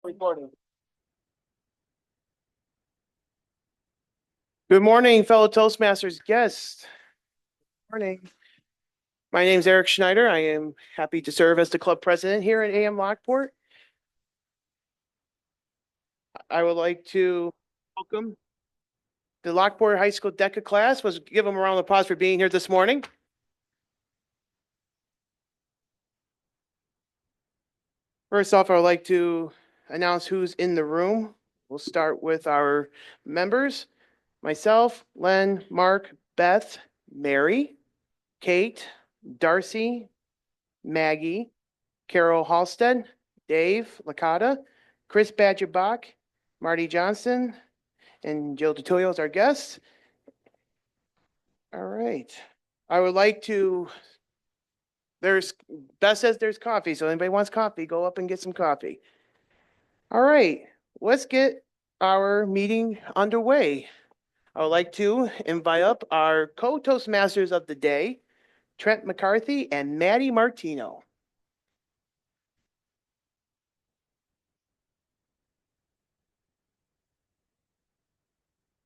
Recording. Good morning, fellow Toastmasters guests. Morning. My name is Eric Schneider. I am happy to serve as the club president here at AM Lockport. I would like to welcome the Lockport High School DECA class. Let's give them a round of applause for being here this morning. First off, I would like to announce who's in the room. We'll start with our members. Myself, Len, Mark, Beth, Mary, Kate, Darcy, Maggie, Carol Halstead, Dave Licata, Chris Badger-Bach, Marty Johnson, and Jill DeToyo is our guests. All right. I would like to, Beth says there's coffee, so anybody wants coffee, go up and get some coffee. All right, let's get our meeting underway. I would like to invite up our co-Toastmasters of the day, Trent McCarthy and Maddie Martino.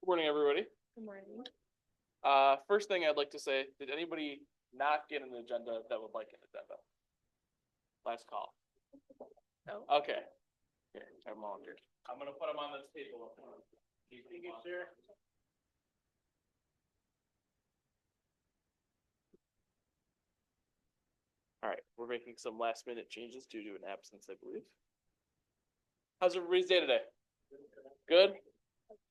Good morning, everybody. Good morning. First thing I'd like to say, did anybody not get an agenda that would like an agenda? Last call. No. Okay. Here, I'm on here. I'm gonna put them on this table. Do you think it's there? All right, we're making some last minute changes due to an absence, I believe. How's everybody's day today? Good?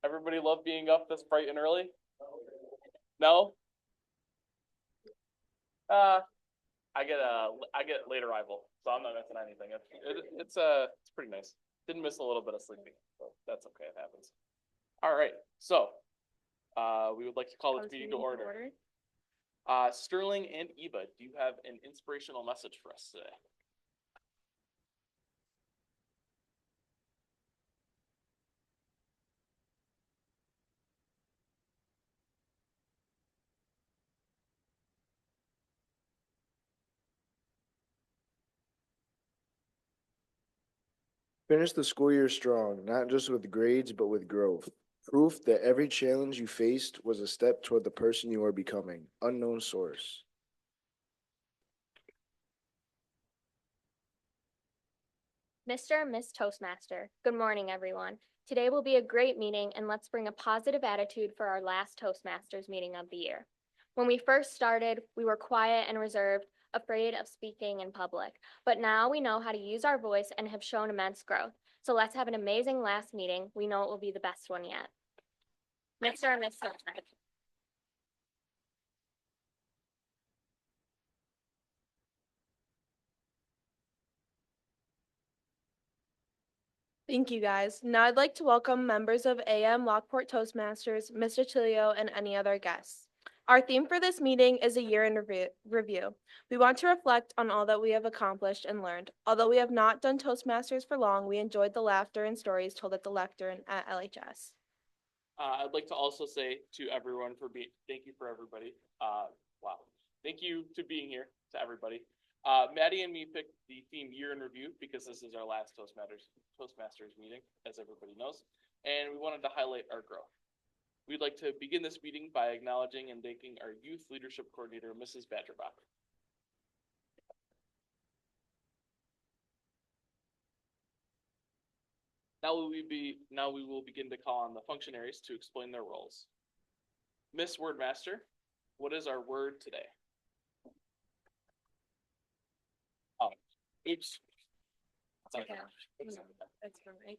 Everybody love being up this bright and early? No? I get late arrival, so I'm not missing anything. It's pretty nice. Didn't miss a little bit of sleeping, but that's okay. It happens. All right, so we would like to call this meeting to order. Sterling and Eva, do you have an inspirational message for us today? Finish the school year strong, not just with grades, but with growth. Proof that every challenge you faced was a step toward the person you are becoming. Unknown source. Mr. and Miss Toastmaster, good morning, everyone. Today will be a great meeting, and let's bring a positive attitude for our last Toastmasters meeting of the year. When we first started, we were quiet and reserved, afraid of speaking in public. But now we know how to use our voice and have shown immense growth. So let's have an amazing last meeting. We know it will be the best one yet. Mr. and Miss Toastmaster. Thank you, guys. Now I'd like to welcome members of AM Lockport Toastmasters, Mr. Tilio, and any other guests. Our theme for this meeting is a year in review. We want to reflect on all that we have accomplished and learned. Although we have not done Toastmasters for long, we enjoyed the laughter and stories told at the lectern at LHS. I'd like to also say to everyone thank you for everybody. Wow. Thank you to being here to everybody. Maddie and me picked the theme year in review because this is our last Toastmasters meeting, as everybody knows, and we wanted to highlight our growth. We'd like to begin this meeting by acknowledging and thanking our youth leadership coordinator, Mrs. Badgerbach. Now we will begin to call on the functionaries to explain their roles. Miss Wordmaster, what is our word today? Oops. Okay. That's right.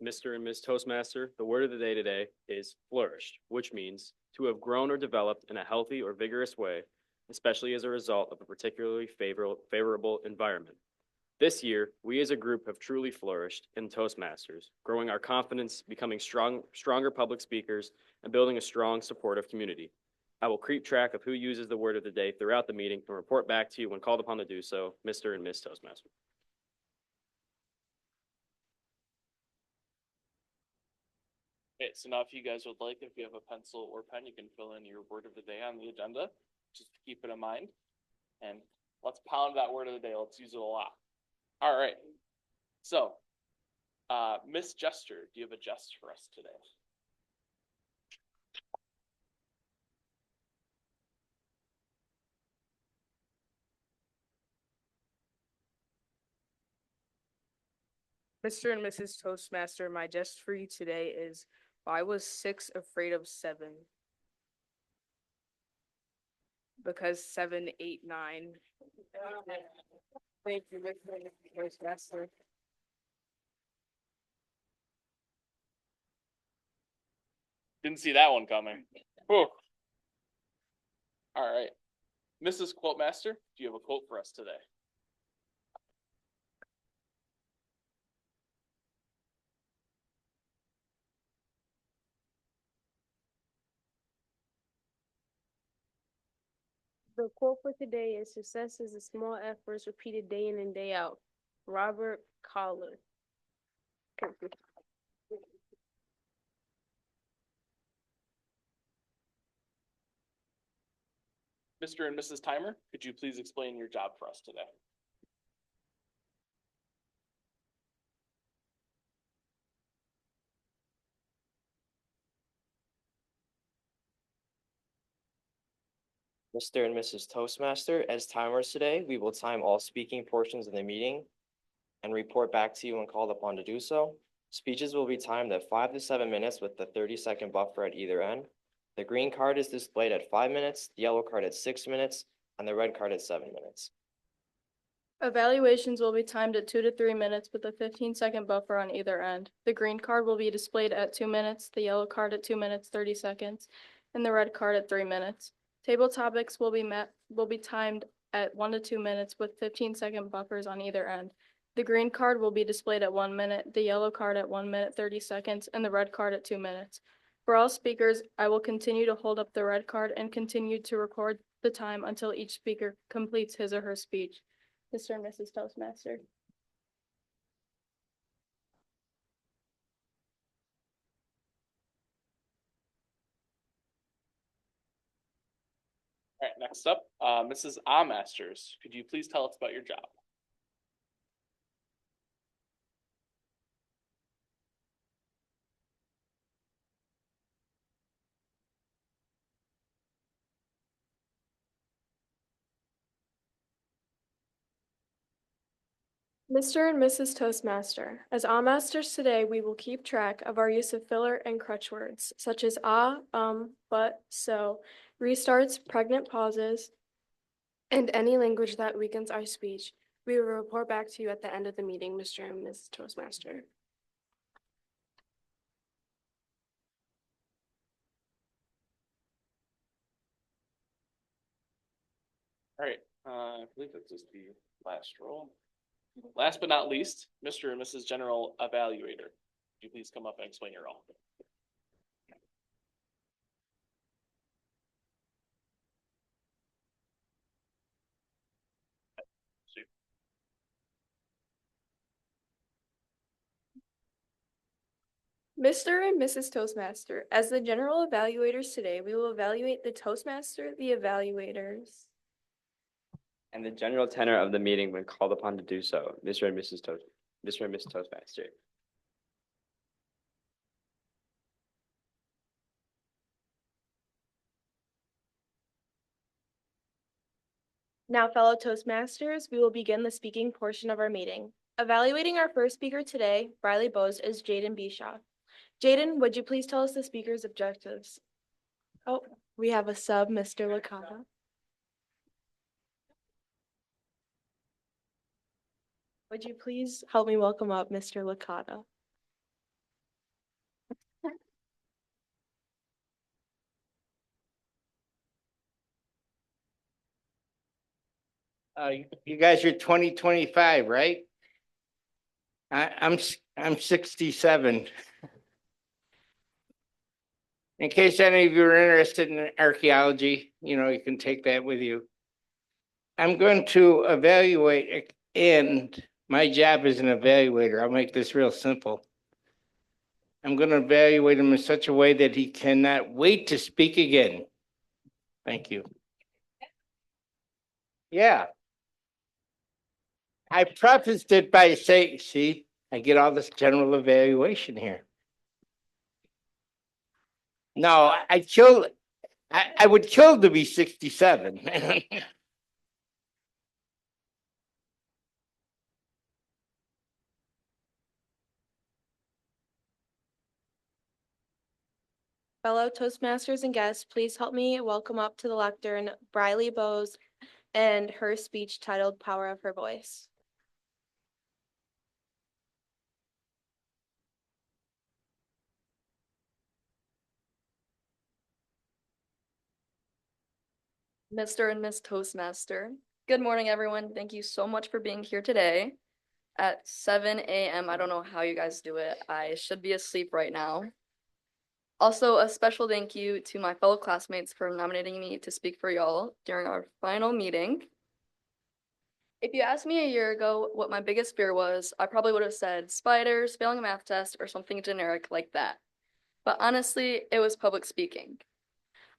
Mr. and Ms. Toastmaster, the word of the day today is flourished, which means to have grown or developed in a healthy or vigorous way, especially as a result of a particularly favorable environment. This year, we as a group have truly flourished in Toastmasters, growing our confidence, becoming stronger public speakers, and building a strong, supportive community. I will keep track of who uses the word of the day throughout the meeting and report back to you when called upon to do so, Mr. and Ms. Toastmaster. Okay, so now if you guys would like, if you have a pencil or pen, you can fill in your word of the day on the agenda, just to keep it in mind. And Let's pound that word of the day. Let's use it a lot. All right. So, Miss Jester, do you have a jest for us today? Mr. and Mrs. Toastmaster, my jest for you today is, why was 6 afraid of 7? Because 7, 8, 9. Thank you, Mr. and Mrs. Toastmaster. Didn't see that one coming. Whew. All right. Mrs. Quotemaster, do you have a quote for us today? The quote for today is, success is the small efforts repeated day in and day out. Robert Collar. Mr. and Mrs. Timer, could you please explain your job for us today? Mr. and Mrs. Toastmaster, as timers today, we will time all speaking portions of the meeting and report back to you when called upon to do so. Speeches will be timed at 5 to 7 minutes with the 30-second buffer at either end. The green card is displayed at 5 minutes, the yellow card at 6 minutes, and the red card at 7 minutes. Evaluations will be timed at 2 to 3 minutes with a 15-second buffer on either end. The green card will be displayed at 2 minutes, the yellow card at 2 minutes, 30 seconds, and the red card at 3 minutes. Table topics will be timed at 1 to 2 minutes with 15-second buffers on either end. The green card will be displayed at 1 minute, the yellow card at 1 minute, 30 seconds, and the red card at 2 minutes. For all speakers, I will continue to hold up the red card and continue to record the time until each speaker completes his or her speech. Mr. and Mrs. Toastmaster. All right, next up, Mrs. Masters, could you please tell us about your job? Mr. and Mrs. Toastmaster, as masters today, we will keep track of our use of filler and crutch words, such as but, so, restarts, pregnant pauses, and any language that weakens our speech. We will report back to you at the end of the meeting, Mr. and Mrs. Toastmaster. All right, I believe that's just the last roll. Last but not least, Mr. and Mrs. General Evaluator, could you please come up and explain your role? Mr. and Mrs. Toastmaster, as the general evaluators today, we will evaluate the Toastmaster, the evaluators, And the general tenor of the meeting when called upon to do so, Mr. and Mrs. Toastmaster. Now, fellow Toastmasters, we will begin the speaking portion of our meeting. Evaluating our first speaker today, Briley Bose, is Jaden Bischoff. Jaden, would you please tell us the speaker's objectives? Oh, we have a sub, Mr. Licata. Would you please help me welcome up Mr. Licata? You guys are 2025, right? I'm 67. In case any of you are interested in archaeology, you can take that with you. I'm going to evaluate, and my job as an evaluator, I'll make this real simple. I'm going to evaluate him in such a way that he cannot wait to speak again. Thank you. Yeah. I prefaced it by saying, see, I get all this general evaluation here. No, I would kill to be 67. Fellow Toastmasters and guests, please help me welcome up to the lectern Briley Bowes and her speech titled Power of Her Voice. Mr. and Miss Toastmaster. Good morning, everyone. Thank you so much for being here today at 7 a.m. I don't know how you guys do it. I should be asleep right now. Also, a special thank you to my fellow classmates for nominating me to speak for y'all during our final meeting. If you asked me a year ago what my biggest fear was, I probably would have said spiders, failing a math test, or something generic like that. But honestly, it was public speaking.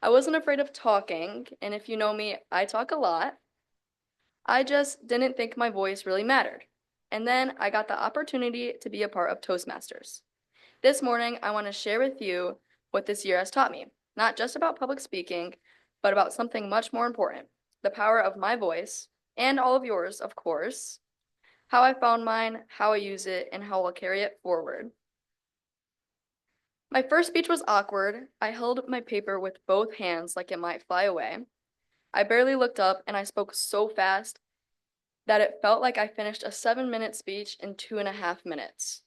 I wasn't afraid of talking, and if you know me, I talk a lot. I just didn't think my voice really mattered. And then I got the opportunity to be a part of Toastmasters. This morning, I want to share with you what this year has taught me, not just about public speaking, but about something much more important, the power of my voice, and all of yours, of course, how I found mine, how I use it, and how I'll carry it forward. My first speech was awkward. I held my paper with both hands like it might fly away. I barely looked up, and I spoke so fast that it felt like I finished a 7-minute speech in 2.5 minutes.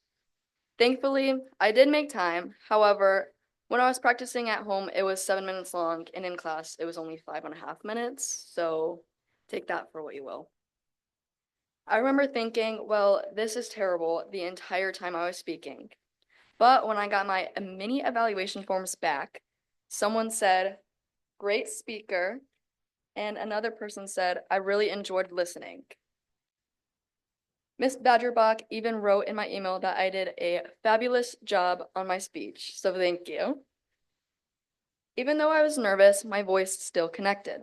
Thankfully, I did make time. However, when I was practicing at home, it was 7 minutes long, and in class, it was only 5.5 minutes, so take that for what you will. I remember thinking, well, this is terrible the entire time I was speaking. But when I got my mini evaluation forms back, someone said, "Great speaker," and another person said, "I really enjoyed listening." Miss Badgerbach even wrote in my email that I did a fabulous job on my speech, so thank you. Even though I was nervous, my voice still connected.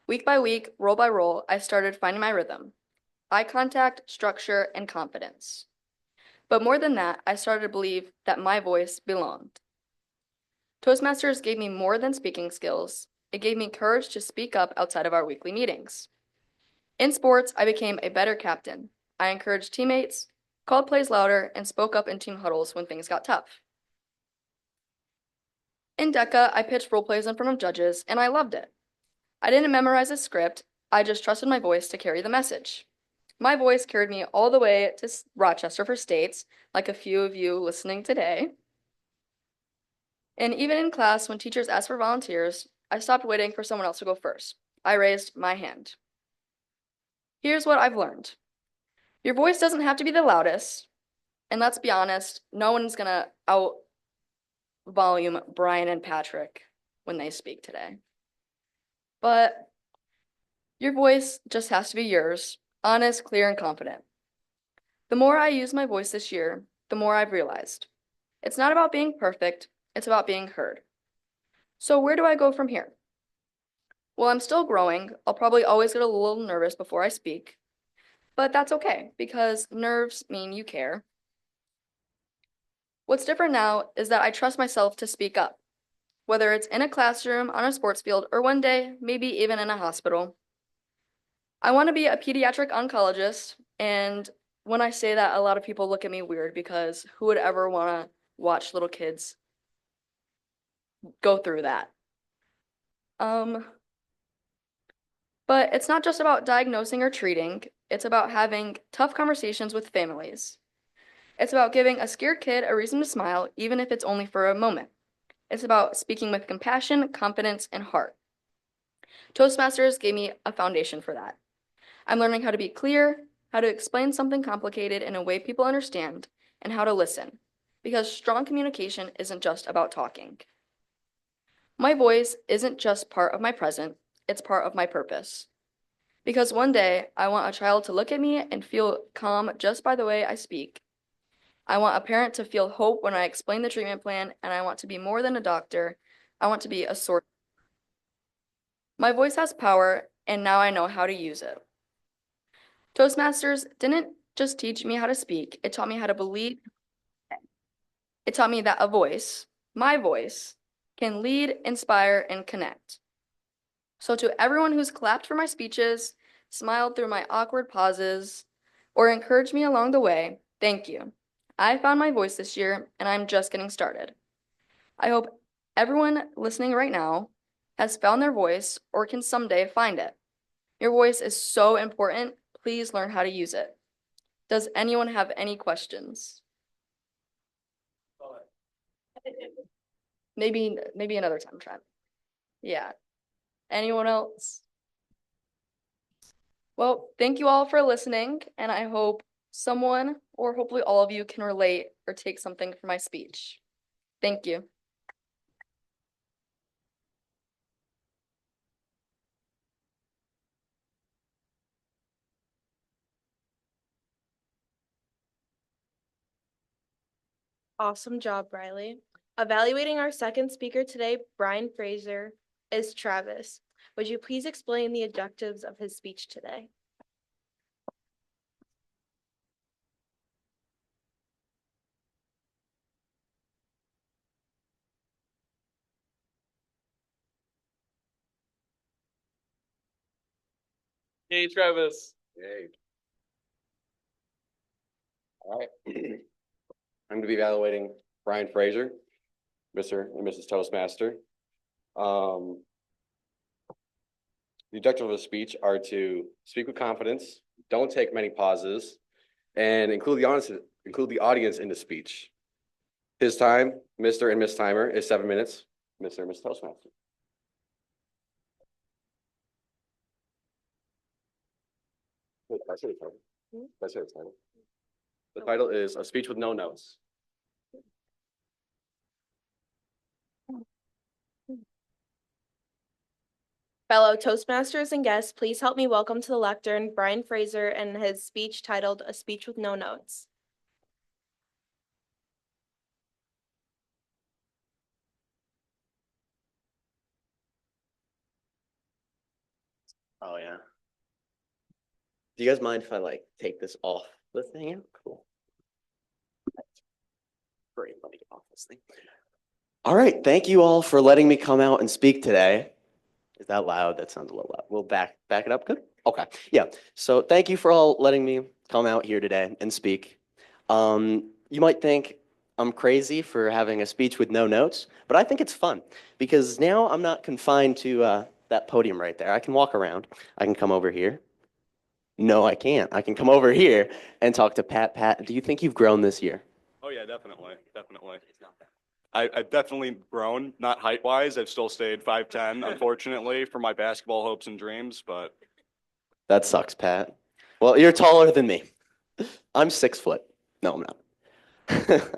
Week by week, roll by roll, I started finding my rhythm: eye contact, structure, and confidence. But more than that, I started to believe that my voice belonged. Toastmasters gave me more than speaking skills. It gave me courage to speak up outside of our weekly meetings. In sports, I became a better captain. I encouraged teammates, called plays louder, and spoke up in team huddles when things got tough. In DECA, I pitched role plays in front of judges, and I loved it. I didn't memorize a script, I just trusted my voice to carry the message. My voice carried me all the way to Rochester for states, like a few of you listening today. And even in class, when teachers asked for volunteers, I stopped waiting for someone else to go first. I raised my hand. Here's what I've learned. Your voice doesn't have to be the loudest, and let's be honest, no one's gonna out volume Brian and Patrick when they speak today. But your voice just has to be yours, honest, clear, and confident. The more I use my voice this year, the more I've realized. It's not about being perfect, it's about being heard. So where do I go from here? Well, I'm still growing. I'll probably always get a little nervous before I speak, but that's okay because nerves mean you care. What's different now is that I trust myself to speak up, whether it's in a classroom, on a sports field, or one day, maybe even in a hospital. I want to be a pediatric oncologist, and when I say that, a lot of people look at me weird because who would ever want to watch little kids go through that? But it's not just about diagnosing or treating, it's about having tough conversations with families. It's about giving a scared kid a reason to smile, even if it's only for a moment. It's about speaking with compassion, confidence, and heart. Toastmasters gave me a foundation for that. I'm learning how to be clear, how to explain something complicated in a way people understand, and how to listen, because strong communication isn't just about talking. My voice isn't just part of my present, it's part of my purpose. Because one day, I want a child to look at me and feel calm just by the way I speak. I want a parent to feel hope when I explain the treatment plan, and I want to be more than a doctor. I want to be a source. My voice has power, and now I know how to use it. Toastmasters didn't just teach me how to speak, it taught me how to believe. It taught me that a voice, my voice, can lead, inspire, and connect. So to everyone who's clapped for my speeches, smiled through my awkward pauses, or encouraged me along the way, thank you. I found my voice this year, and I'm just getting started. I hope everyone listening right now has found their voice or can someday find it. Your voice is so important. Please learn how to use it. Does anyone have any questions? Maybe another time, Trent. Yeah. Anyone else? Well, thank you all for listening, and I hope someone, or hopefully all of you, can relate or take something from my speech. Thank you. Awesome job, Riley. Evaluating our second speaker today, Brian Fraser, is Travis. Would you please explain the objectives of his speech today? Hey, Travis. Hey. All right. I'm going to be evaluating Brian Fraser, Mr. and Mrs. Toastmaster. The objective of the speech are to speak with confidence, don't take many pauses, and include the audience in the speech. His time, Mr. and Miss Timer, is 7 minutes. Mr. and Miss Toastmaster. That's it, title. That's it, title. The title is A Speech with No Notes. Fellow Toastmasters and guests, please help me welcome to the lectern Brian Fraser and his speech titled A Speech with No Notes. Oh yeah. Do you guys mind if I like take this off the thing? Yeah, cool. Great, let me get off this thing. All right, thank you all for letting me come out and speak today. Is that loud? That sounds a little loud. We'll back it up. Good. Okay. Yeah. So thank you for all letting me come out here today and speak. You might think I'm crazy for having a speech with no notes, but I think it's fun because now I'm not confined to that podium right there. I can walk around. I can come over here. No, I can't. I can come over here and talk to Pat. Pat, do you think you've grown this year? Oh yeah, definitely. I've definitely grown, not height-wise. I've still stayed 5'10", unfortunately, for my basketball hopes and dreams, but. That sucks, Pat. Well, you're taller than me. I'm 6 foot. No, I'm not.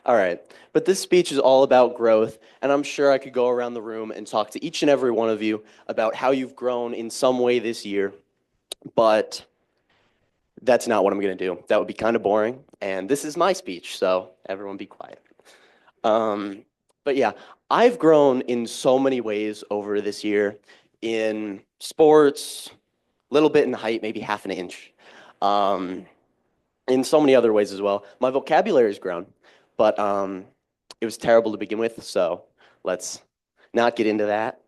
All right. But this speech is all about growth, and I'm sure I could go around the room and talk to each and every one of you about how you've grown in some way this year, but that's not what I'm going to do. That would be kind of boring, and this is my speech, so everyone be quiet. But yeah, I've grown in so many ways over this year in sports, a little bit in height, maybe half an inch. In so many other ways as well. My vocabulary has grown, but it was terrible to begin with, so let's not get into that.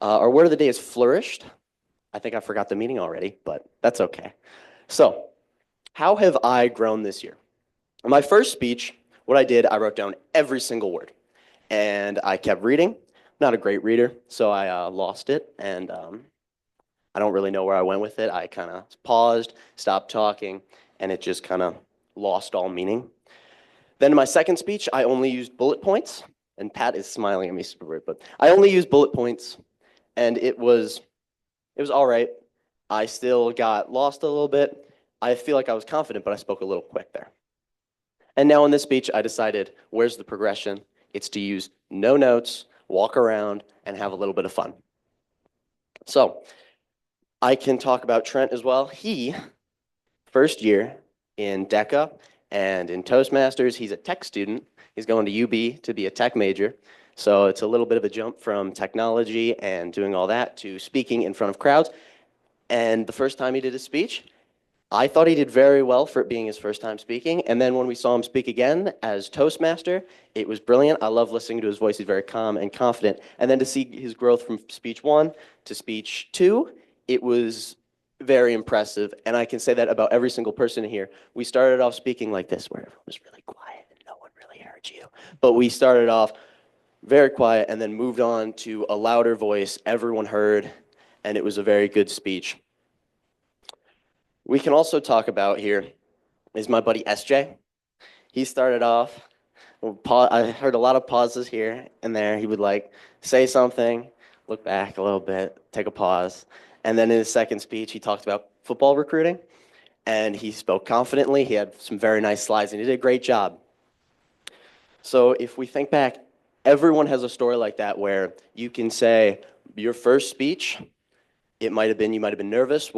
Our word of the day is flourished. I think I forgot the meaning already, but that's okay. So, how have I grown this year? In my first speech, what I did, I wrote down every single word, and I kept reading. Not a great reader, so I lost it, and I don't really know where I went with it. I kind of paused, stopped talking, and it just kind of lost all meaning. Then in my second speech, I only used bullet points, and Pat is smiling at me super weird, but I only used bullet points, and it was all right. I still got lost a little bit. I feel like I was confident, but I spoke a little quick there. And now in this speech, I decided, where's the progression? It's to use no notes, walk around, and have a little bit of fun. So I can talk about Trent as well. He, first year in DECA and in Toastmasters, he's a tech student. He's going to UB to be a tech major. So it's a little bit of a jump from technology and doing all that to speaking in front of crowds. And the first time he did a speech, I thought he did very well for it being his first time speaking. And then when we saw him speak again as Toastmaster, it was brilliant. I love listening to his voice. He's very calm and confident. And then to see his growth from speech 1 to speech 2, it was very impressive. And I can say that about every single person here. We started off speaking like this, where everyone was really quiet and no one really heard you. But we started off very quiet and then moved on to a louder voice. Everyone heard, and it was a very good speech. We can also talk about here is my buddy SJ. He started off, I heard a lot of pauses here and there. He would like say something, look back a little bit, take a pause. And then in his second speech, he talked about football recruiting and he spoke confidently. He had some very nice slides and he did a great job. So if we think back, everyone has a story like that where you can say your first speech, you might have been nervous,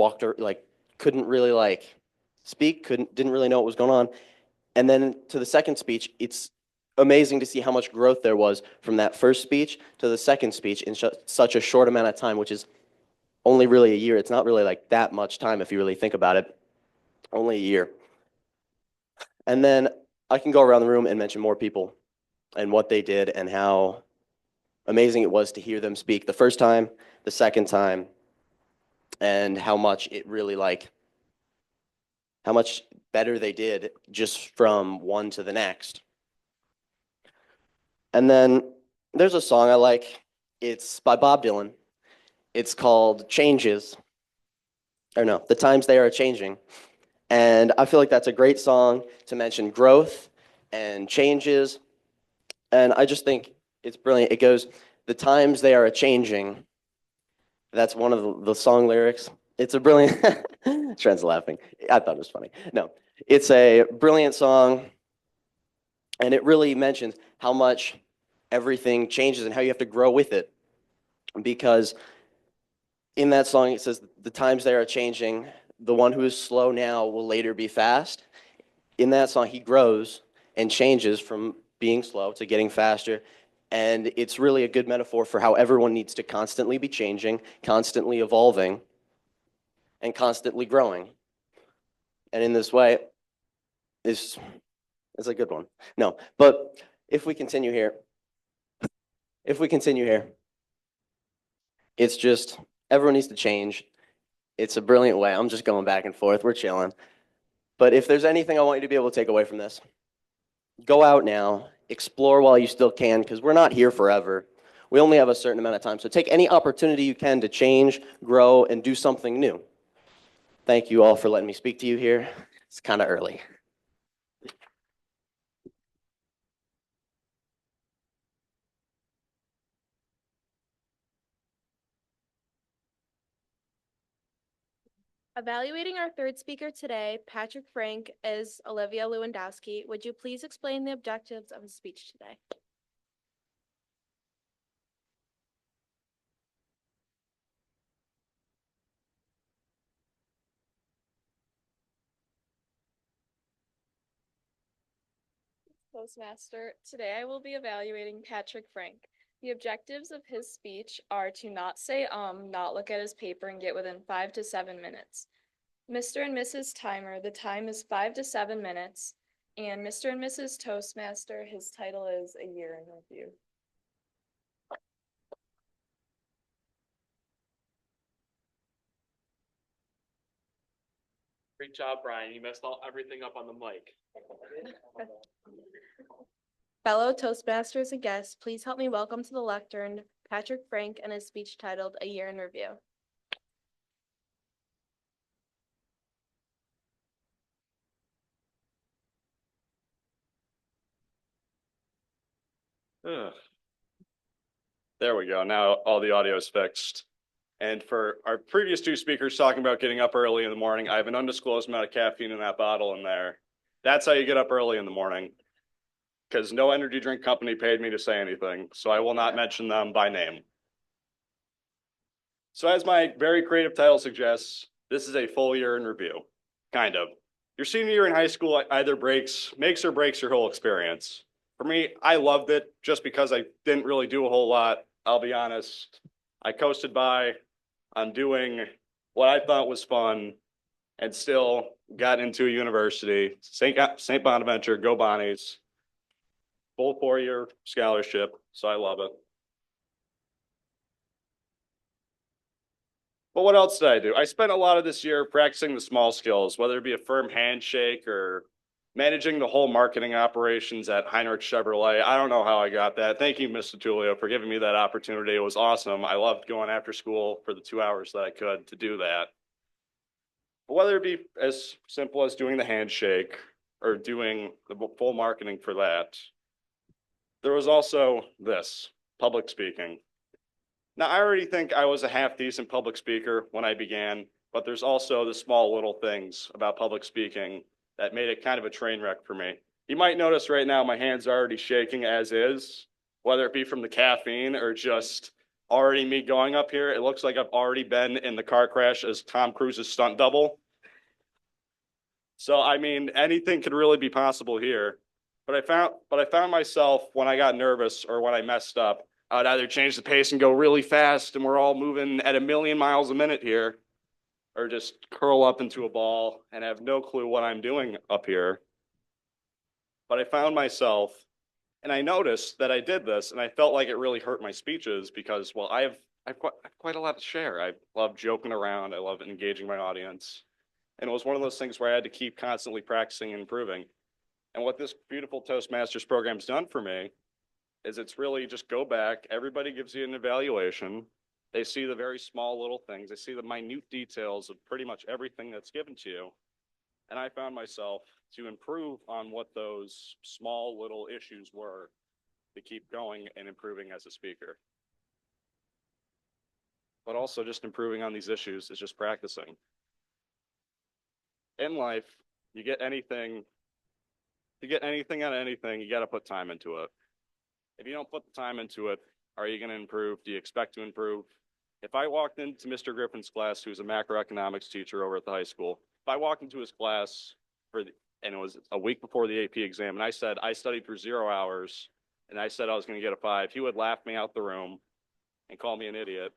couldn't really speak, didn't really know what was going on. And then to the second speech, it's amazing to see how much growth there was from that first speech to the second speech in such a short amount of time, which is only really a year. It's not really like that much time if you really think about it. Only a year. And then I can go around the room and mention more people and what they did and how amazing it was to hear them speak the first time, the second time, and how much it really how much better they did just from one to the next. And then there's a song I like. It's by Bob Dylan. It's called Changes. Or no, The Times They Are Changing. And I feel like that's a great song to mention growth and changes. And I just think it's brilliant. It goes, the times they are a-changing. That's one of the song lyrics. It's a brilliant, Trent's laughing. I thought it was funny. No, it's a brilliant song. And it really mentions how much everything changes and how you have to grow with it. Because in that song, it says, the times they are changing. The one who is slow now will later be fast. In that song, he grows and changes from being slow to getting faster. And it's really a good metaphor for how everyone needs to constantly be changing, constantly evolving, and constantly growing. And in this way, it's a good one. No, but if we continue here, it's just, everyone needs to change. It's a brilliant way. I'm just going back and forth. We're chilling. But if there's anything I want you to be able to take away from this, go out now, explore while you still can, because we're not here forever. We only have a certain amount of time. So take any opportunity you can to change, grow, and do something new. Thank you all for letting me speak to you here. It's kind of early. Evaluating our third speaker today, Patrick Frank, is Olivia Lewandowski. Would you please explain the objectives of his speech today? Toastmaster, today I will be evaluating Patrick Frank. The objectives of his speech are to not say not look at his paper and get within 5 to 7 minutes. Mr. and Mrs. Timer, the time is 5 to 7 minutes. And Mr. and Mrs. Toastmaster, his title is A Year in Review. Great job, Brian. You messed everything up on the mic. Fellow Toastmasters and guests, please help me welcome to the lectern Patrick Frank and his speech titled A Year in Review. Ugh. There we go. Now all the audio is fixed. And for our previous two speakers talking about getting up early in the morning, I have an undisclosed amount of caffeine in that bottle in there. That's how you get up early in the morning. Because no energy drink company paid me to say anything, so I will not mention them by name. So as my very creative title suggests, this is a full year in review, kind of. Your senior year in high school either makes or breaks your whole experience. For me, I loved it just because I didn't really do a whole lot. I'll be honest. I coasted by on doing what I thought was fun and still got into a university. St. Bonaventure, go Bonnies. Full 4-year scholarship, so I love it. But what else did I do? I spent a lot of this year practicing the small skills, whether it be a firm handshake or managing the whole marketing operations at Heinrich Chevrolet. I don't know how I got that. Thank you, Mr. Tulio, for giving me that opportunity. It was awesome. I loved going after school for the 2 hours that I could to do that. But whether it be as simple as doing the handshake or doing the full marketing for that, there was also this, public speaking. Now, I already think I was a half decent public speaker when I began, but there's also the small little things about public speaking that made it kind of a train wreck for me. You might notice right now my hands are already shaking as is, whether it be from the caffeine or just already me going up here. It looks like I've already been in the car crash as Tom Cruise's stunt double. So, I mean, anything could really be possible here. But I found myself when I got nervous or when I messed up, I'd either change the pace and go really fast and we're all moving at 1,000,000 miles a minute here, or just curl up into a ball and have no clue what I'm doing up here. But I found myself, and I noticed that I did this, and I felt like it really hurt my speeches because, well, I've quite a lot to share. I love joking around. I love engaging my audience. And it was one of those things where I had to keep constantly practicing and improving. And what this beautiful Toastmasters program's done for me is it's really just go back. Everybody gives you an evaluation. They see the very small little things. They see the minute details of pretty much everything that's given to you. And I found myself to improve on what those small little issues were to keep going and improving as a speaker. But also just improving on these issues is just practicing. In life, you get anything on anything, you got to put time into it. If you don't put the time into it, are you going to improve? Do you expect to improve? If I walked into Mr. Griffin's class, who's a macroeconomics teacher over at the high school, if I walked into his class and it was a week before the AP exam, and I said I studied for 0 hours, and I said I was going to get a 5, he would laugh me out the room and call me an idiot,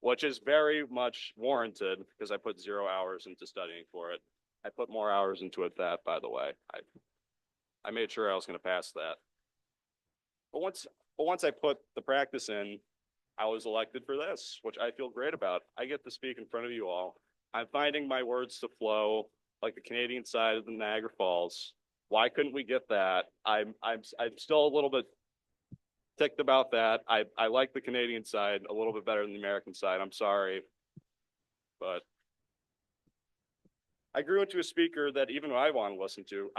which is very much warranted because I put 0 hours into studying for it. I put more hours into it that, by the way. I made sure I was going to pass that. But once I put the practice in, I was elected for this, which I feel great about. I get to speak in front of you all. I'm finding my words to flow like the Canadian side of the Niagara Falls. Why couldn't we get that? I'm still a little bit ticked about that. I like the Canadian side a little bit better than the American side. I'm sorry, but I grew into a speaker that even I want to listen to.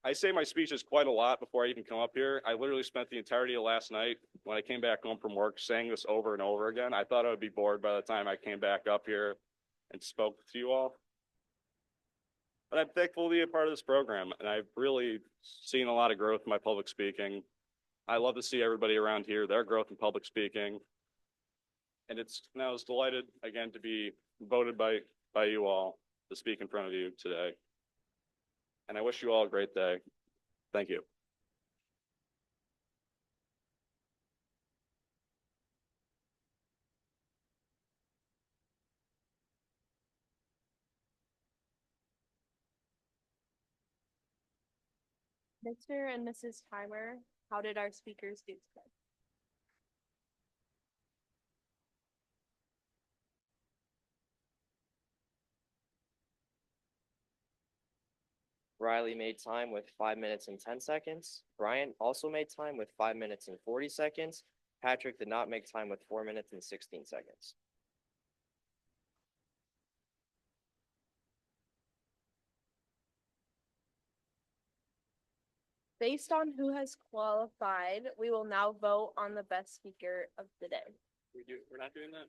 I say my speeches quite a lot before I even come up here. I literally spent the entirety of last night when I came back home from work saying this over and over again. I thought I would be bored by the time I came back up here and spoke to you all. But I'm thankful to be a part of this program, and I've really seen a lot of growth in my public speaking. I love to see everybody around here, their growth in public speaking. And I was delighted again to be voted by you all to speak in front of you today. And I wish you all a great day. Thank you. Mr. and Mrs. Timer, how did our speakers do today? Riley made time with 5 minutes and 10 seconds. Brian also made time with 5 minutes and 40 seconds. Patrick did not make time with 4 minutes and 16 seconds. Based on who has qualified, we will now vote on the best speaker of the day. We're not doing that?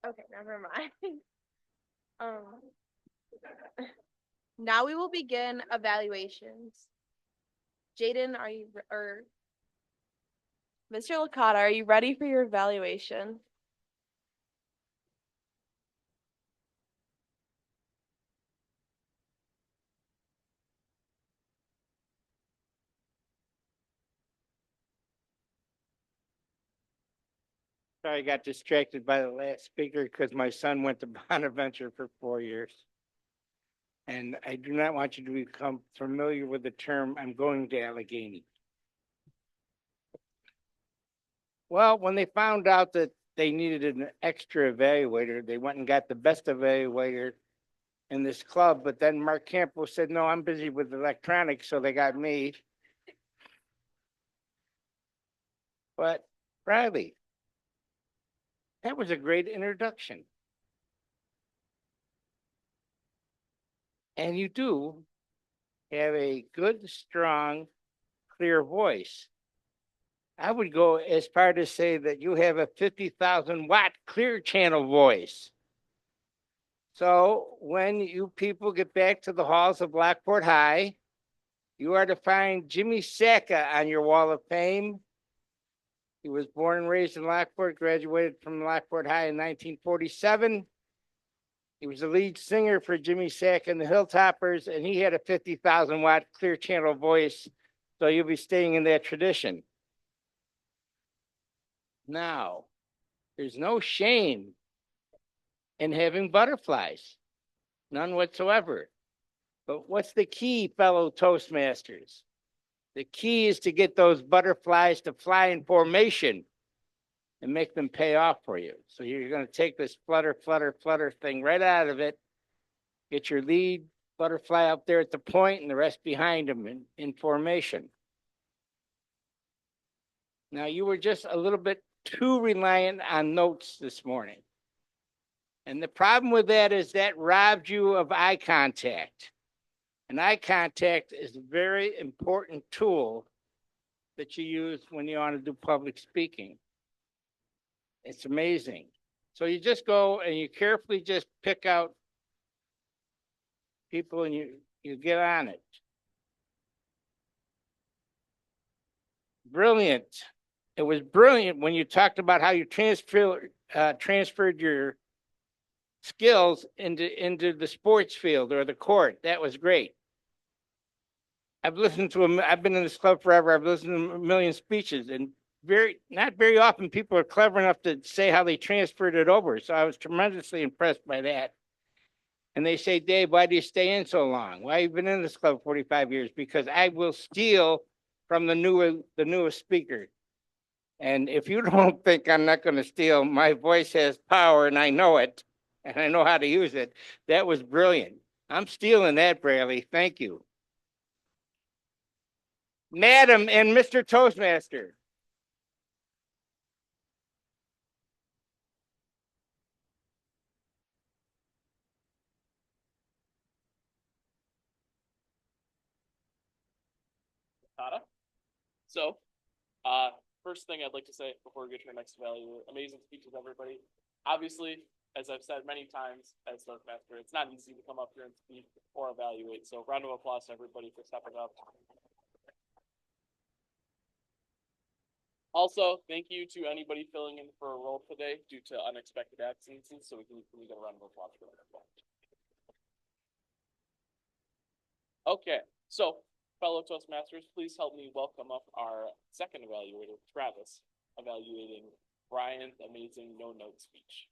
Okay, never mind. Now we will begin evaluations. Jaden, or Mr. Licata, are you ready for your evaluation? Sorry, I got distracted by the last speaker because my son went to Bonaventure for 4 years. And I do not want you to become familiar with the term, I'm going to Allegheny. Well, when they found out that they needed an extra evaluator, they went and got the best evaluator in this club. But then Mark Campbell said, no, I'm busy with electronics, so they got me. But Riley, that was a great introduction. And you do have a good, strong, clear voice. I would go as far to say that you have a 50,000 watt clear channel voice. So when you people get back to the halls of Lockport High, you are to find Jimmy Sacca on your wall of fame. He was born and raised in Lockport, graduated from Lockport High in 1947. He was the lead singer for Jimmy Sacca and the Hilltoppers, and he had a 50,000 watt clear channel voice. So you'll be staying in that tradition. Now, there's no shame in having butterflies, none whatsoever. But what's the key, fellow Toastmasters? The key is to get those butterflies to fly in formation and make them pay off for you. So you're going to take this flutter, flutter, flutter thing right out of it, get your lead butterfly up there at the point and the rest behind them in formation. Now, you were just a little bit too reliant on notes this morning. And the problem with that is that robbed you of eye contact. And eye contact is a very important tool that you use when you want to do public speaking. It's amazing. So you just go and you carefully just pick out people and you get on it. Brilliant. It was brilliant when you talked about how you transferred your skills into the sports field or the court. That was great. I've been in this club forever. I've listened to a million speeches, and not very often people are clever enough to say how they transferred it over. So I was tremendously impressed by that. And they say, Dave, why do you stay in so long? Why have you been in this club 45 years? Because I will steal from the newest speaker. And if you don't think I'm not going to steal, my voice has power and I know it, and I know how to use it. That was brilliant. I'm stealing that, Bradley. Thank you. Madam and Mr. Toastmaster. So, first thing I'd like to say before we get to our next evaluator, amazing speeches, everybody. Obviously, as I've said many times as Toastmaster, it's not easy to come up here and speak or evaluate. So, round of applause to everybody for stepping up. Also, thank you to anybody filling in for a role today due to unexpected absences. So we can get a round of applause for that. Okay, so fellow Toastmasters, please help me welcome up our second evaluator, Travis, evaluating Brian's amazing no-note speech.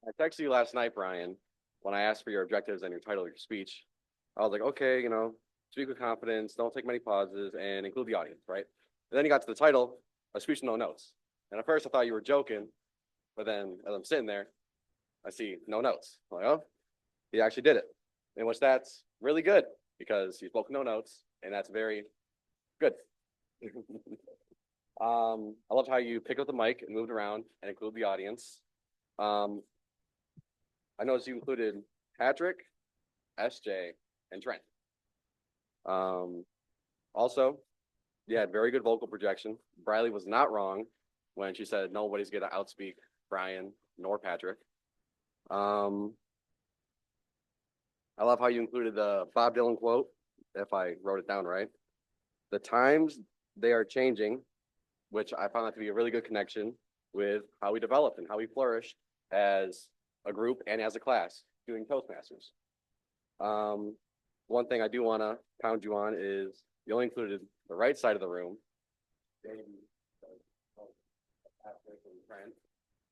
I texted you last night, Brian, when I asked for your objectives and your title of your speech. I was like, okay, speak with confidence, don't take many pauses, and include the audience, right? And then you got to the title, a speech with no notes. And at first I thought you were joking, but then as I'm sitting there, I see no notes. I'm like, oh, he actually did it. In which that's really good because he spoke no notes, and that's very good. I loved how you picked up the mic and moved around and included the audience. I noticed you included Patrick, SJ, and Trent. Also, you had very good vocal projection. Briley was not wrong when she said nobody's going to outspeak Brian nor Patrick. I love how you included the Bob Dylan quote, if I wrote it down right. The times they are changing, which I found that to be a really good connection with how we developed and how we flourished as a group and as a class doing Toastmasters. One thing I do want to pound you on is you only included the right side of the room.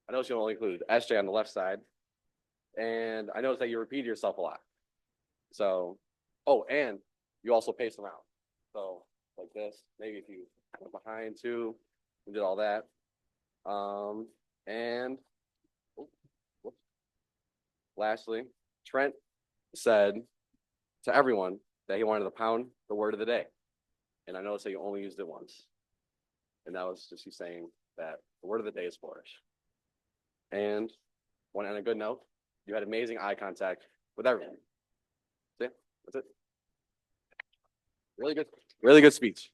I noticed you only included SJ on the left side. And I noticed that you repeated yourself a lot. So, oh, and you also pace around. So, like this, maybe if you went behind too, we did all that. And whoops. Lastly, Trent said to everyone that he wanted to pound the word of the day. And I noticed that you only used it once. And that was just you saying that the word of the day is flourish. And one on a good note, you had amazing eye contact with everyone. See? That's it. Really good speech.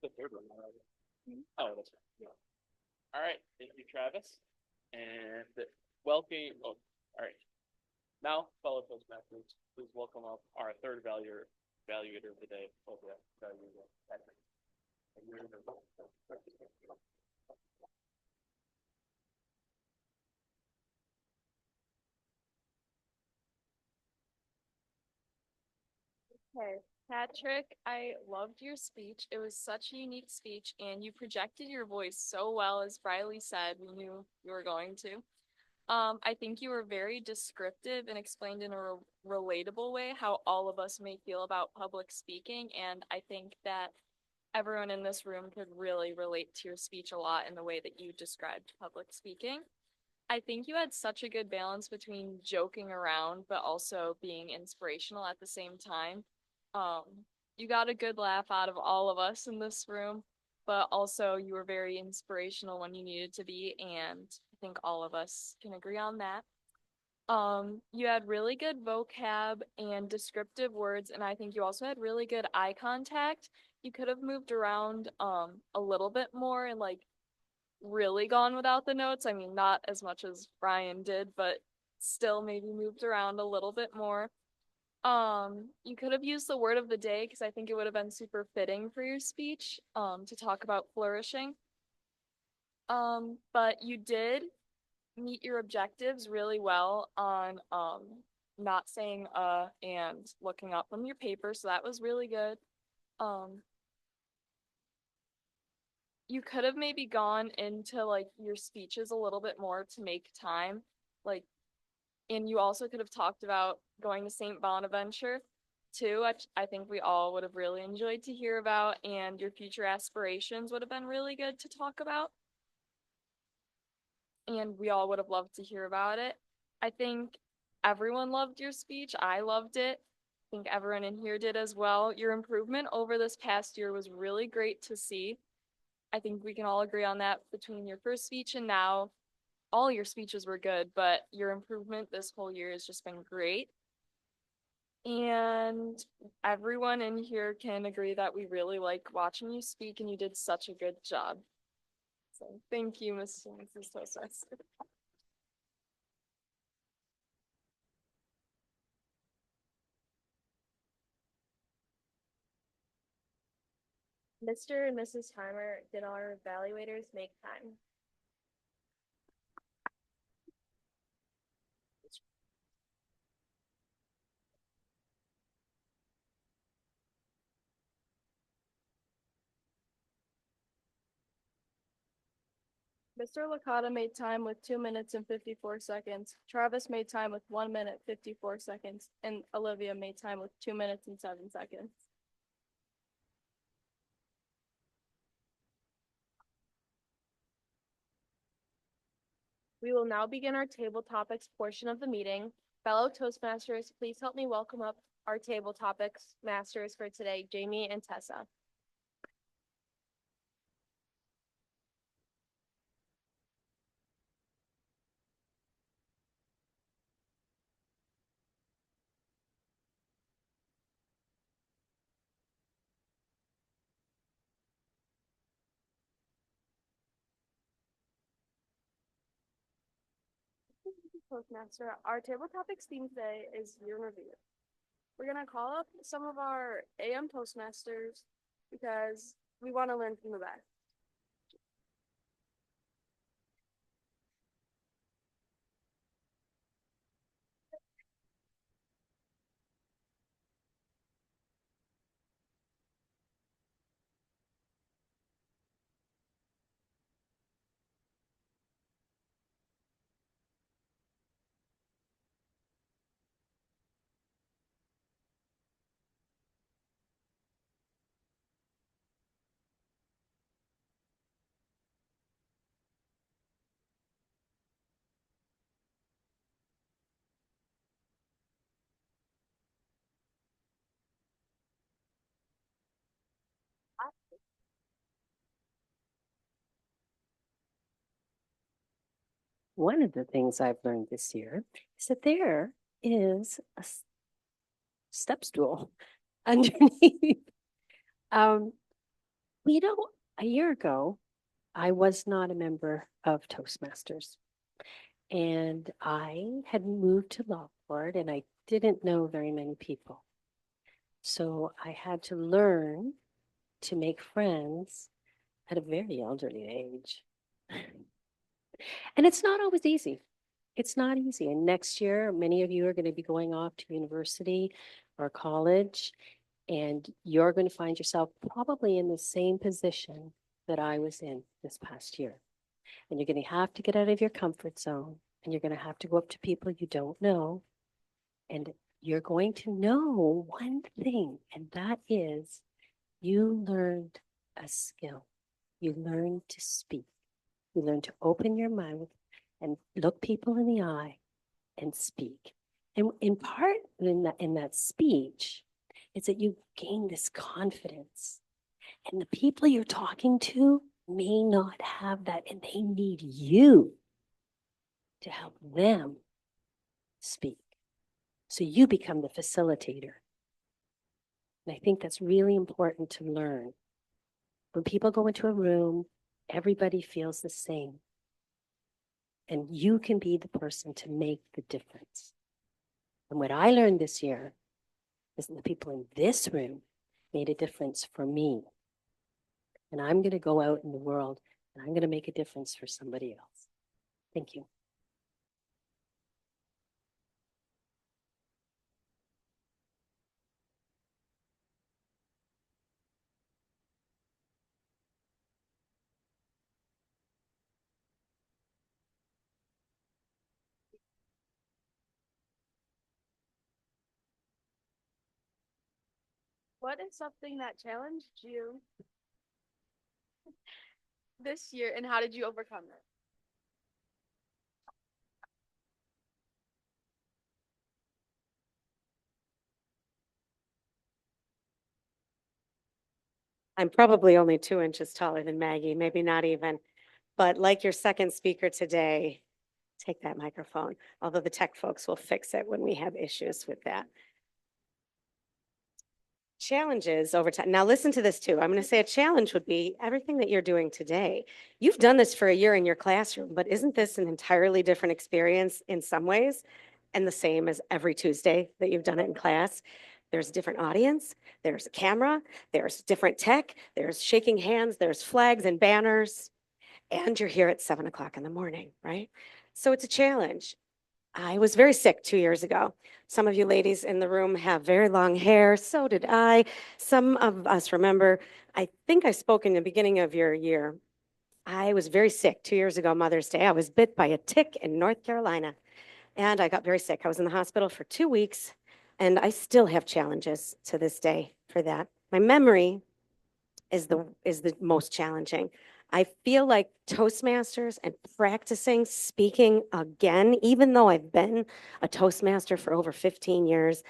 The third one. Oh, that's right. Yeah. All right. Thank you, Travis. And welcome. Oh, all right. Now, fellow Toastmasters, please welcome up our third evaluator of the day. Patrick. Okay, Patrick, I loved your speech. It was such a unique speech, and you projected your voice so well, as Riley said, we knew you were going to. I think you were very descriptive and explained in a relatable way how all of us may feel about public speaking, and I think that everyone in this room could really relate to your speech a lot in the way that you described public speaking. I think you had such a good balance between joking around but also being inspirational at the same time. Um, you got a good laugh out of all of us in this room, but also you were very inspirational when you needed to be, and I think all of us can agree on that. You had really good vocab and descriptive words, and I think you also had really good eye contact. You could have moved around a little bit more and like really gone without the notes. I mean, not as much as Brian did, but still maybe moved around a little bit more. You could have used the word of the day because I think it would have been super fitting for your speech, to talk about flourishing. But you did meet your objectives really well on, not saying, and looking up from your paper, so that was really good. Um, you could have maybe gone into like your speeches a little bit more to make time, like, and you also could have talked about going to St. Bonaventure too, which I think we all would have really enjoyed to hear about, and your future aspirations would have been really good to talk about, and we all would have loved to hear about it. I think everyone loved your speech. I loved it. I think everyone in here did as well. Your improvement over this past year was really great to see. I think we can all agree on that between your first speech and now. All your speeches were good, but your improvement this whole year has just been great. And everyone in here can agree that we really like watching you speak, and you did such a good job. So thank you, Mr. and Mrs. Toastmaster. Mr. and Mrs. Timer, did our evaluators make time? Mr. Licata made time with 2 minutes and 54 seconds. Travis made time with 1 minute 54 seconds, and Olivia made time with 2 minutes and 7 seconds. We will now begin our table topics portion of the meeting. Fellow Toastmasters, please help me welcome up our table topics masters for today, Jamie and Tessa. Toastmaster. Our table topics theme today is year in review. We're gonna call up some of our AM Toastmasters because we want to learn from the best. One of the things I've learned this year is that there is a step stool underneath. Um, you know, a year ago, I was not a member of Toastmasters. And I had moved to Lockport and I didn't know very many people. So I had to learn to make friends at a very elderly age. And it's not always easy. It's not easy. And next year, many of you are going to be going off to university or college, and you're going to find yourself probably in the same position that I was in this past year. And you're going to have to get out of your comfort zone, and you're going to have to go up to people you don't know. And you're going to know one thing, and that is you learned a skill. You learned to speak. You learn to open your mouth and look people in the eye and speak. And in part in that speech, it's that you gain this confidence. And the people you're talking to may not have that, and they need you to help them speak. So you become the facilitator. And I think that's really important to learn. When people go into a room, everybody feels the same. And you can be the person to make the difference. And what I learned this year is that the people in this room made a difference for me. And I'm going to go out in the world and I'm going to make a difference for somebody else. Thank you. What is something that challenged you this year and how did you overcome it? I'm probably only 2 inches taller than Maggie, maybe not even. But like your second speaker today, take that microphone, although the tech folks will fix it when we have issues with that. Challenges over time. Now listen to this too. I'm going to say a challenge would be everything that you're doing today. You've done this for a year in your classroom, but isn't this an entirely different experience in some ways? And the same as every Tuesday that you've done it in class. There's a different audience, there's a camera, there's different tech, there's shaking hands, there's flags and banners, and you're here at 7 o'clock in the morning, right? So it's a challenge. I was very sick 2 years ago. Some of you ladies in the room have very long hair. So did I. Some of us remember, I think I spoke in the beginning of your year. I was very sick 2 years ago, Mother's Day. I was bit by a tick in North Carolina and I got very sick. I was in the hospital for 2 weeks and I still have challenges to this day for that. My memory is the most challenging. I feel like Toastmasters and practicing speaking again, even though I've been a Toastmaster for over 15 years,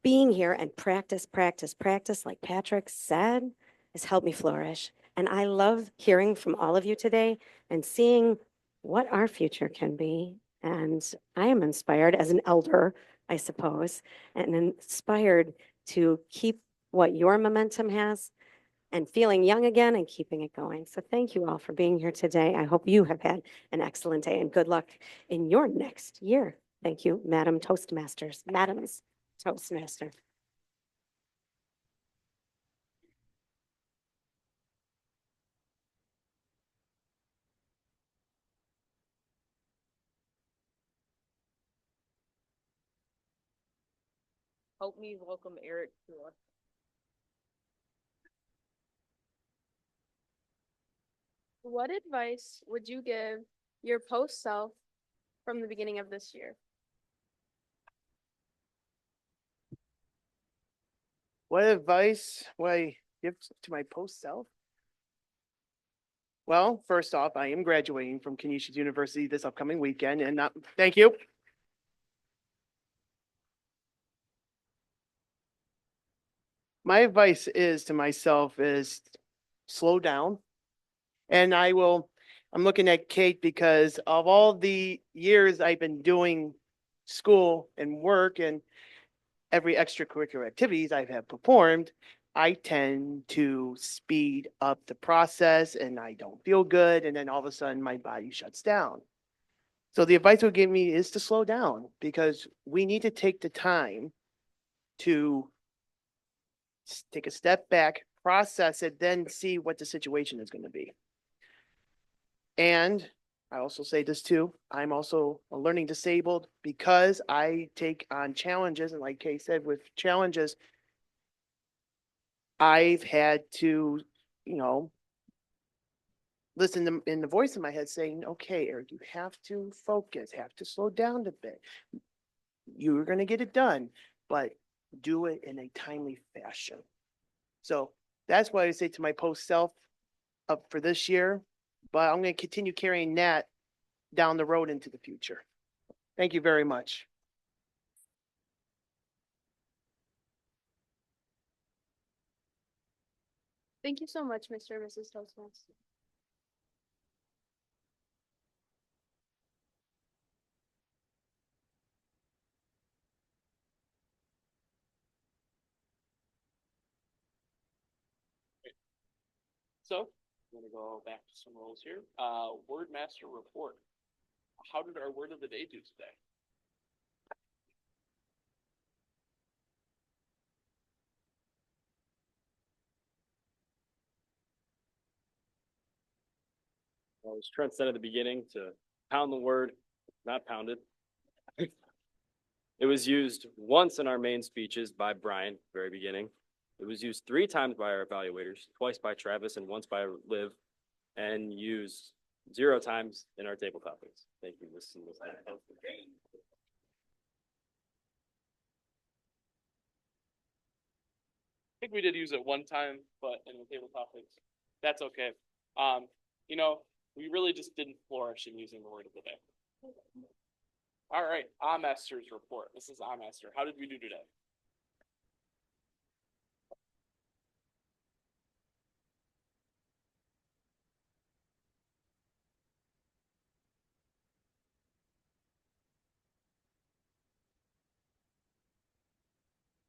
being here and practice, like Patrick said, has helped me flourish. And I love hearing from all of you today and seeing what our future can be. And I am inspired as an elder, I suppose, and inspired to keep what your momentum has and feeling young again and keeping it going. So thank you all for being here today. I hope you have had an excellent day and good luck in your next year. Thank you, Madam Toastmasters, Madams Toastmaster. Help me welcome Eric to us. What advice would you give your post self from the beginning of this year? What advice would I give to my post self? Well, first off, I am graduating from Canisius University this upcoming weekend, and thank you. My advice is to myself is slow down. And I'm looking at Kate because of all the years I've been doing school and work and every extracurricular activities I have performed, I tend to speed up the process and I don't feel good. And then all of a sudden my body shuts down. So the advice would give me is to slow down because we need to take the time to take a step back, process it, then see what the situation is going to be. And I also say this too, I'm also a learning disabled because I take on challenges. And like Kay said, with challenges, I've had to, listen to in the voice in my head saying, okay, Eric, you have to focus, have to slow down a bit. You're going to get it done, but do it in a timely fashion. So that's what I say to my post self up for this year, but I'm going to continue carrying that down the road into the future. Thank you very much. Thank you so much, Mr. and Mrs. Toastmaster. So, I'm gonna go back to some rules here. Word master report. How did our word of the day do today? Well, as Trent said at the beginning, to pound the word, not pounded. It was used once in our main speeches by Brian, very beginning. It was used 3 times by our evaluators, twice by Travis and once by Liv, and used 0 times in our table topics. Thank you. I think we did use it one time, but in the table topics, that's okay. We really just didn't flourish in using the word of the day. All right, Master's report. This is Master. How did we do today?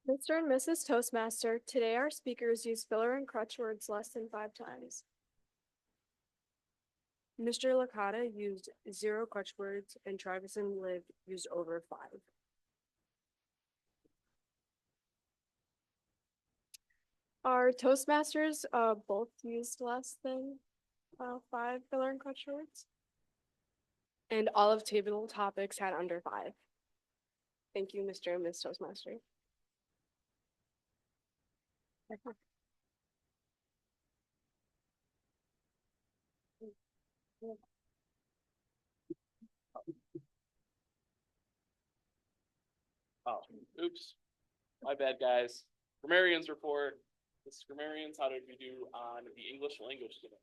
Mr. and Mrs. Toastmaster, today our speakers used filler and crutch words less than 5 times. Mr. Licata used 0 crutch words and Travis and Liv used over 5. Our Toastmasters both used less than 5 filler and crutch words. And all of table topics had under 5. Thank you, Mr. and Ms. Toastmaster. Oh, oops. My bad, guys. Grammarian's report. This grammarians, how did we do on the English language today?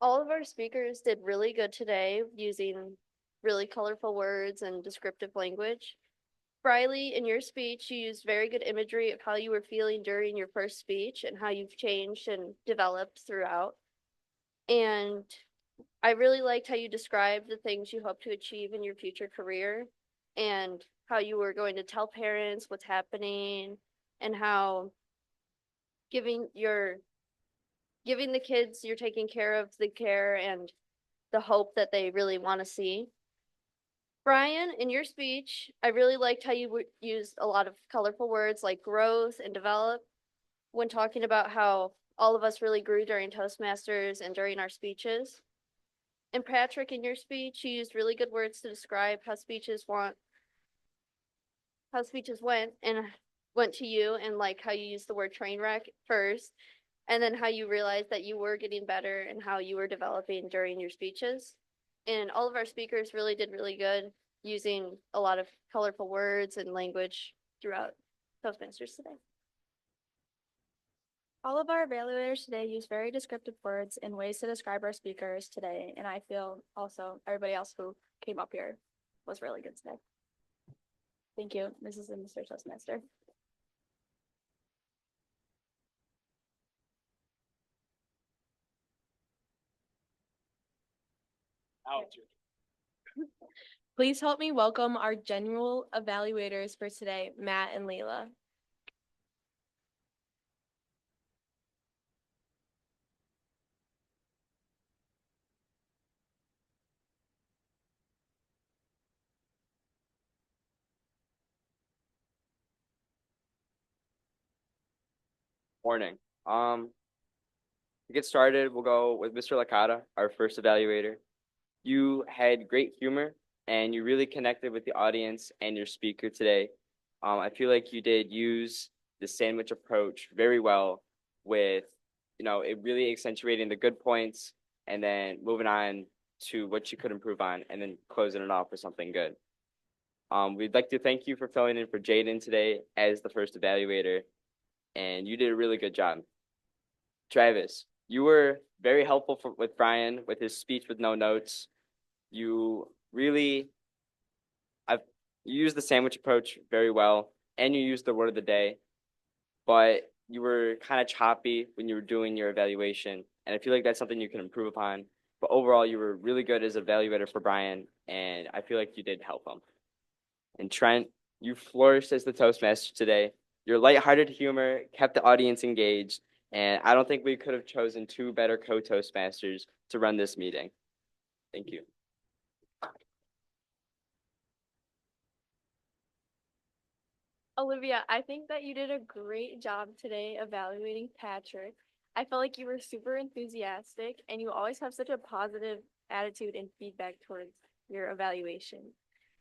All of our speakers did really good today using really colorful words and descriptive language. Briley, in your speech, you used very good imagery of how you were feeling during your first speech and how you've changed and developed throughout. And I really liked how you described the things you hope to achieve in your future career and how you were going to tell parents what's happening and how giving your giving the kids you're taking care of the care and the hope that they really want to see. Brian, in your speech, I really liked how you used a lot of colorful words like growth and develop when talking about how all of us really grew during Toastmasters and during our speeches. And Patrick, in your speech, you used really good words to describe how speeches went to you, and like how you used the word train wreck first, and then how you realized that you were getting better and how you were developing during your speeches. And all of our speakers really did really good using a lot of colorful words and language throughout Toastmasters today. All of our evaluators today use very descriptive words and ways to describe our speakers today, and I feel also everybody else who came up here was really good today. Thank you, Mrs. and Mr. Toastmaster. Out. Please help me welcome our general evaluators for today, Matt and Leila. Morning. To get started, we'll go with Mr. Licata, our first evaluator. You had great humor and you really connected with the audience and your speaker today. I feel like you did use the sandwich approach very well with, it really accentuating the good points and then moving on to what you could improve on and then closing it off with something good. We'd like to thank you for filling in for Jaden today as the first evaluator, and you did a really good job. Travis, you were very helpful with Brian with his speech with no notes. You really, you used the sandwich approach very well, and you used the word of the day, but you were kind of choppy when you were doing your evaluation, and I feel like that's something you can improve upon. But overall, you were really good as an evaluator for Brian, and I feel like you did help him. And Trent, you flourished as the Toastmaster today. Your lighthearted humor kept the audience engaged, and I don't think we could have chosen two better co-Toastmasters to run this meeting. Thank you. Olivia, I think that you did a great job today evaluating Patrick. I felt like you were super enthusiastic and you always have such a positive attitude and feedback towards your evaluation.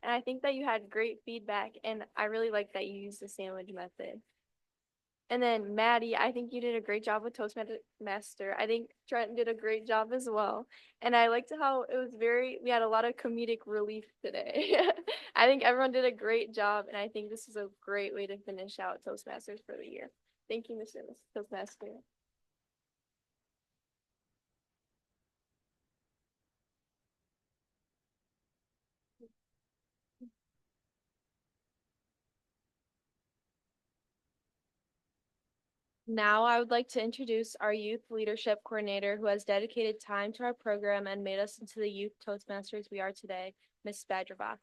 And I think that you had great feedback and I really like that you used the sandwich method. And then Maddie, I think you did a great job with Toastmaster. I think Trent did a great job as well. And I liked how it was we had a lot of comedic relief today. I think everyone did a great job. And I think this is a great way to finish out Toastmasters for the year. Thank you, Mr. Toastmaster. Now I would like to introduce our youth leadership coordinator who has dedicated time to our program and made us into the youth Toastmasters we are today, Ms. Badgerbach.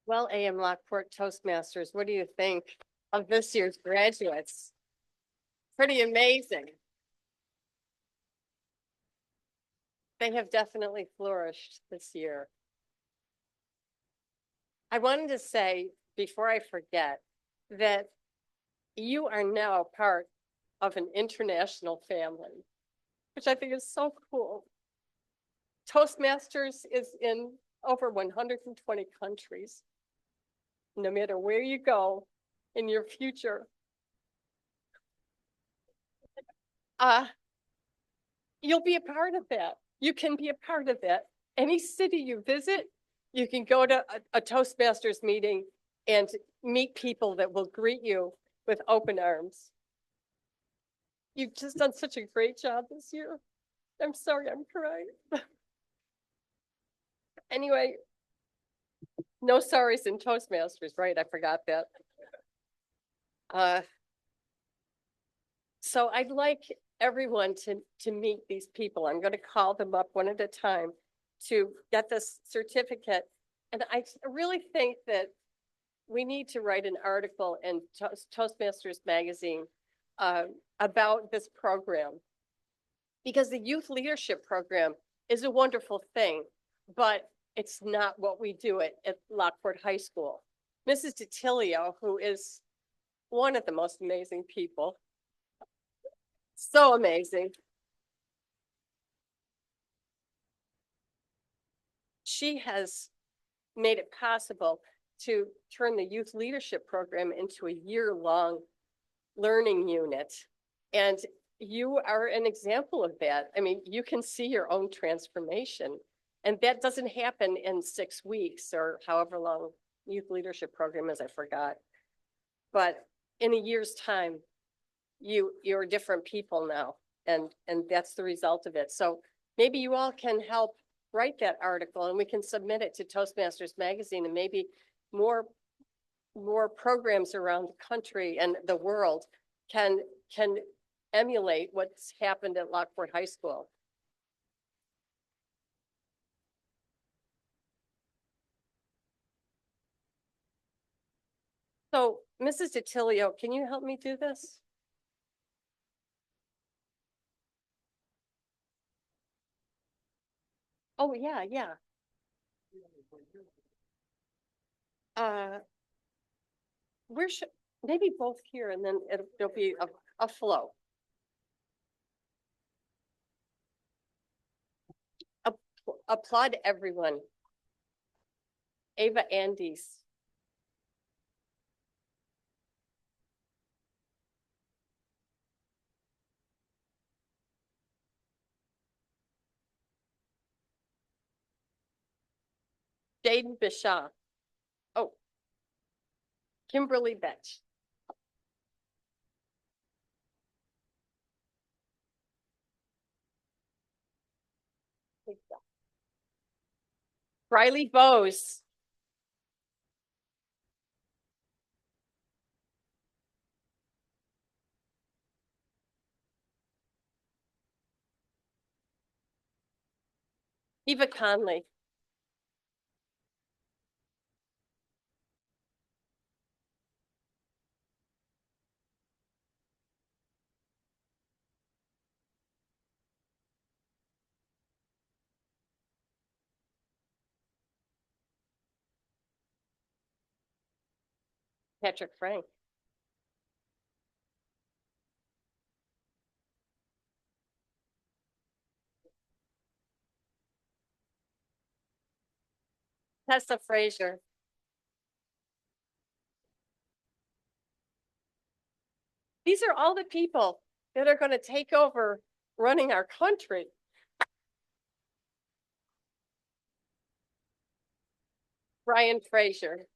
Well, AM Lockport Toastmasters, what do you think of this year's graduates? Pretty amazing. They have definitely flourished this year. I wanted to say, before I forget, that you are now part of an international family, which I think is so cool. Toastmasters is in over 120 countries. No matter where you go in your future, you'll be a part of that. You can be a part of that. Any city you visit, you can go to a Toastmasters meeting and meet people that will greet you with open arms. You've just done such a great job this year. I'm sorry, I'm crying. Anyway, no sorries in Toastmasters, right? I forgot that. So I'd like everyone to meet these people. I'm going to call them up one at a time to get this certificate. And I really think that we need to write an article in Toastmasters magazine about this program. Because the youth leadership program is a wonderful thing, but it's not what we do at Lockport High School. Mrs. DiTilio, who is one of the most amazing people, so amazing. She has made it possible to turn the youth leadership program into a year-long learning unit. And you are an example of that. I mean, you can see your own transformation. And that doesn't happen in 6 weeks or however long youth leadership program is, I forgot. But in a year's time, you're different people now. And that's the result of it. So maybe you all can help write that article and we can submit it to Toastmasters magazine, and maybe more programs around the country and the world can emulate what's happened at Lockport High School. So, Mrs. DiTilio, can you help me do this? Oh, yeah. Where should, maybe both here, and then there'll be a flow. Applaud everyone. Ava Andes. Jaden Bishaw. Oh. Kimberly Betch. Riley Bose. Eva Conley. Patrick Frank. Tessa Frazier. These are all the people that are going to take over running our country. Brian Frazier.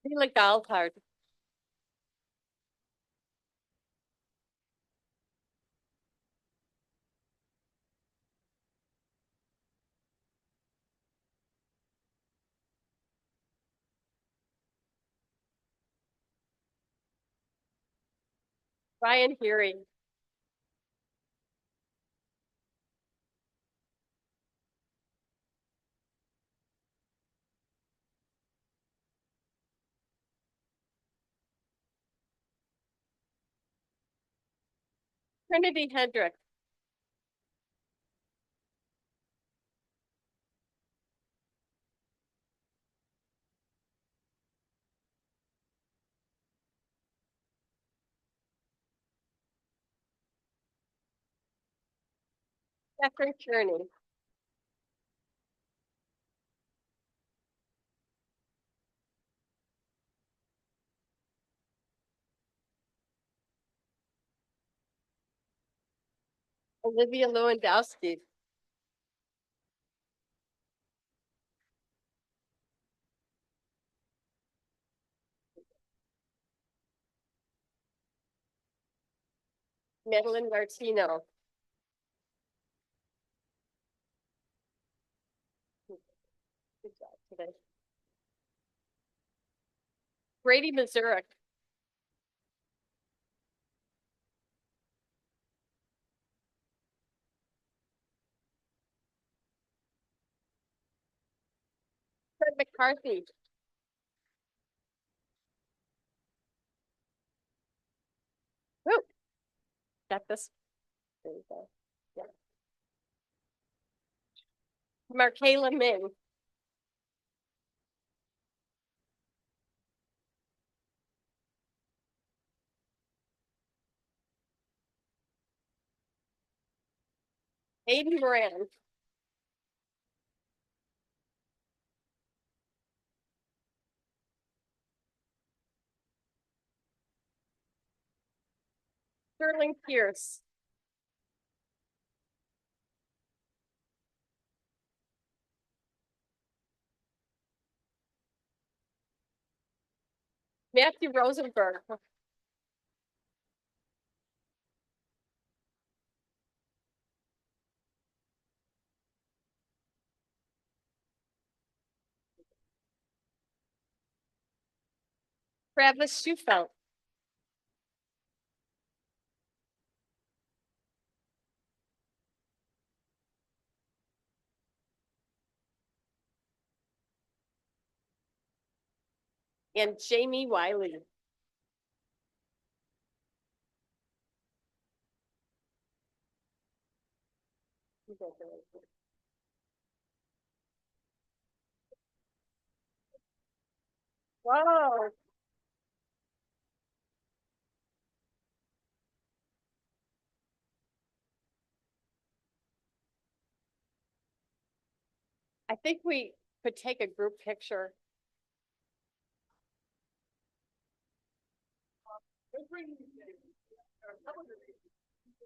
Leila Goldhard. Brian Heary. Trinity Hendrick. Catherine Kearney. Olivia Lewandowski. Madeline Martino. Good job today. Brady Mazurek. Fred McCarthy. Woo. Got this. There you go. Yeah. Markayla Ming. Aiden Moran. Sterling Pierce. Matthew Rosenberg. Travis Schufelt. And Jamie Wiley. Whoa. I think we could take a group picture.